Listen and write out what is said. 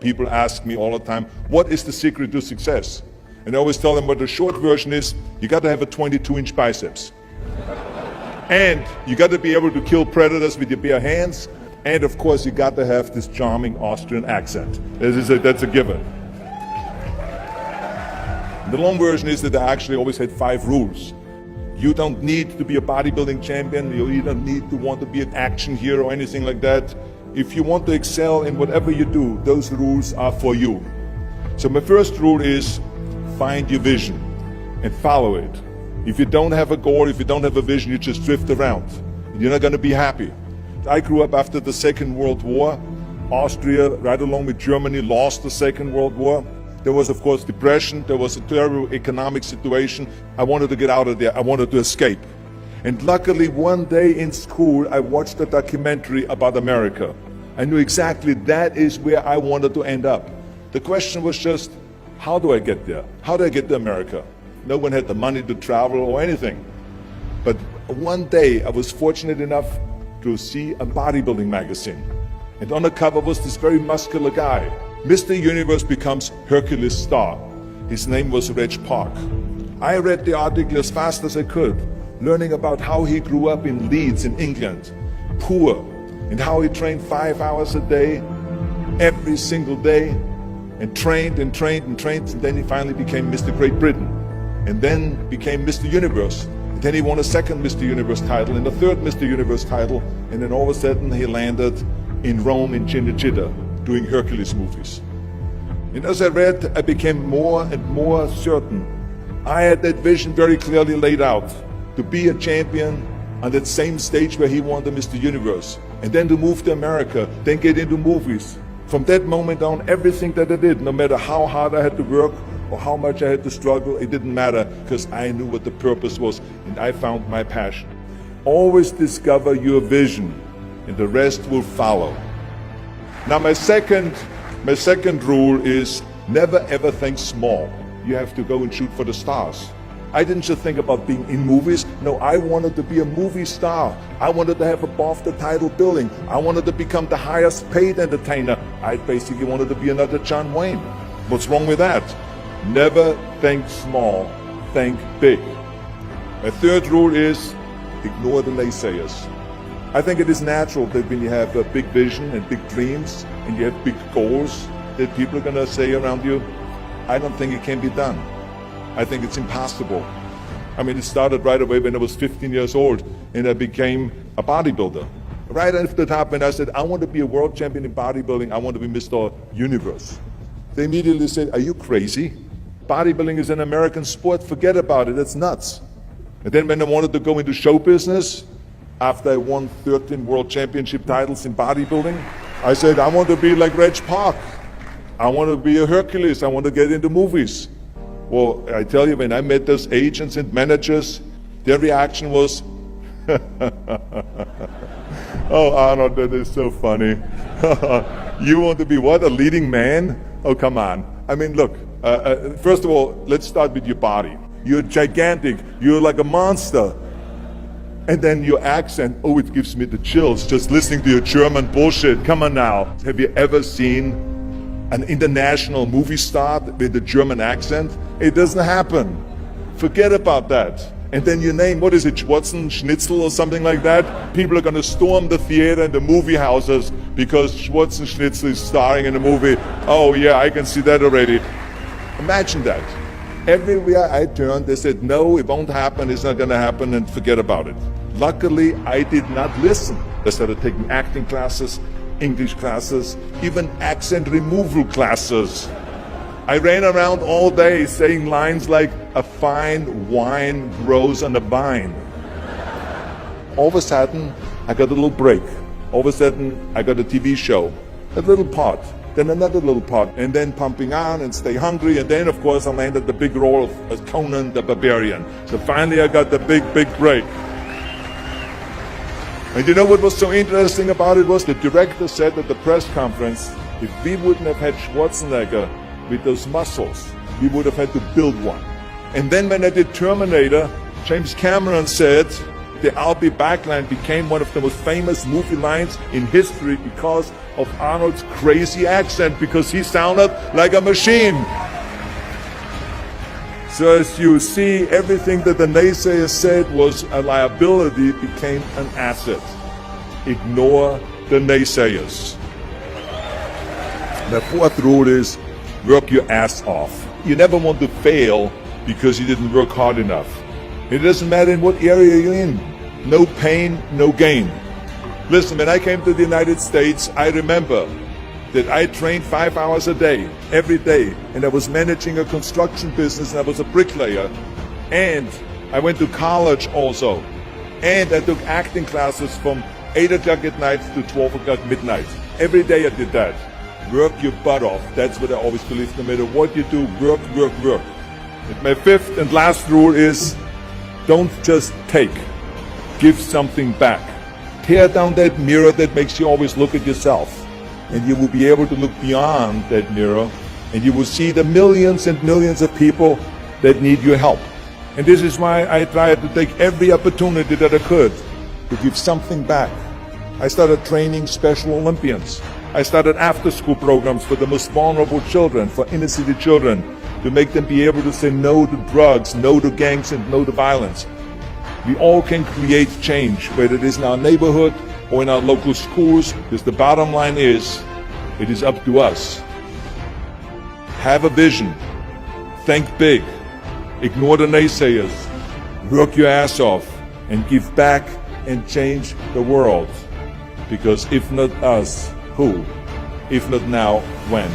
people ask me all the time, what is the secret to success? And I always tell them, but the short version is, you got to have a 22-inch biceps. And you got to be able to kill predators with your bare hands. And of course, you got to have this charming Austrian accent. That's a given. The long version is that I actually always had 5 rules. You don't need to be a bodybuilding champion. You don't need to want to be an action hero or anything like that. If you want to excel in whatever you do, those rules are for you. So my first rule is find your vision and follow it. If you don't have a goal, if you don't have a vision, you just drift around. You're not going to be happy. I grew up after the Second World War. Austria, right along with Germany, lost the Second World War. There was, of course, depression. There was a terrible economic situation. I wanted to get out of there. I wanted to escape. And luckily, one day in school, I watched a documentary about America. I knew exactly that is where I wanted to end up. The question was just, how do I get there? How do I get to America? No one had the money to travel or anything. But one day, I was fortunate enough to see a bodybuilding magazine. And on the cover was this very muscular guy. Mr. Universe becomes Hercules star. His name was Reg Park. I read the article as fast as I could, learning about how he grew up in Leeds in England, poor, and how he trained 5 hours a day, every single day, and trained and trained and trained, and then he finally became Mr. Great Britain, and then became Mr. Universe. And then he won a second Mr. Universe title and a third Mr. Universe title, and then all of a sudden he landed in Rome in Cinecittà, doing Hercules movies. And as I read, I became more and more certain. I had that vision very clearly laid out, to be a champion on that same stage where he won the Mr. Universe, and then to move to America, then get into movies. From that moment on, everything that I did, no matter how hard I had to work or how much I had to struggle, it didn't matter, because I knew what the purpose was, and I found my passion. Always discover your vision, and the rest will follow. Now my second rule is never ever think small. You have to go and shoot for the stars. I didn't just think about being in movies. No, I wanted to be a movie star. I wanted to have above the title billing. I wanted to become the highest paid entertainer. I basically wanted to be another John Wayne. What's wrong with that? Never think small, think big. My third rule is ignore the naysayers. I think it is natural that when you have a big vision and big dreams and you have big goals, that people are going to say around you, I don't think it can be done. I think it's impossible. I mean, it started right away when I was 15 years old and I became a bodybuilder. Right after that happened, I said, I want to be a world champion in bodybuilding. I want to be Mr. Universe. They immediately said, are you crazy? Bodybuilding is an American sport. Forget about it. It's nuts. And then when I wanted to go into show business, after I won 13 world championship titles in bodybuilding, I said, I want to be like Reg Park. I want to be a Hercules. I want to get into movies. Well, I tell you, when I met those agents and managers, their reaction was, oh, Arnold, that is so funny. You want to be what, a leading man? Oh, come on. I mean, look, first of all, let's start with your body. You're gigantic. You're like a monster. And then your accent, oh, it gives me the chills just listening to your German bullshit. Come on now. Have you ever seen an international movie star with a German accent? It doesn't happen. Forget about that. And then your name, what is it, Schwarzenegger or something like that? People are going to storm the theater and the movie houses because Schwarzenegger is starring in a movie. Oh yeah, I can see that already. Imagine that. Everywhere I turned, they said, no, it won't happen, it's not going to happen, and forget about it. Luckily, I did not listen. I started taking acting classes, English classes, even accent removal classes. I ran around all day saying lines like, a fine wine grows on a vine. All of a sudden, I got a little break. All of a sudden, I got a TV show, a little part. Then another little part, and then pumping on and stay hungry, and then of course I landed the big role as Conan the Barbarian. So finally I got the big break. And you know what was so interesting about it was the director said at the press conference, if we wouldn't have had Schwarzenegger with those muscles, we would have had to build one. And then when I did Terminator, James Cameron said, the "I'll be back" line became one of the most famous movie lines in history because of Arnold's crazy accent, because he sounded like a machine. So as you see, everything that the naysayers said was a liability became an asset. Ignore the naysayers. The fourth rule is work your ass off. You never want to fail because you didn't work hard enough. It doesn't matter in what area you're in. No pain, no gain. Listen, when I came to the United States, I remember that I trained 5 hours a day, every day, and I was managing a construction business, and I was a bricklayer, and I went to college also, and I took acting classes from 8 o'clock at night to 12 o'clock midnight. Every day I did that. Work your butt off. That's what I always believe. No matter what you do, work, work, work. And my fifth and last rule is, don't just take. Give something back. Tear down that mirror that makes you always look at yourself. And you will be able to look beyond that mirror, and you will see the millions and millions of people that need your help. And this is why I tried to take every opportunity that I could to give something back. I started training Special Olympians. I started after-school programs for the most vulnerable children, for inner-city children, to make them be able to say no to drugs, no to gangs, and no to violence. We all can create change, whether it is in our neighborhood or in our local schools, because the bottom line is, it is up to us. Have a vision. Think big. Ignore the naysayers. Work your ass off and give back and change the world. Because if not us, who? If not now, when?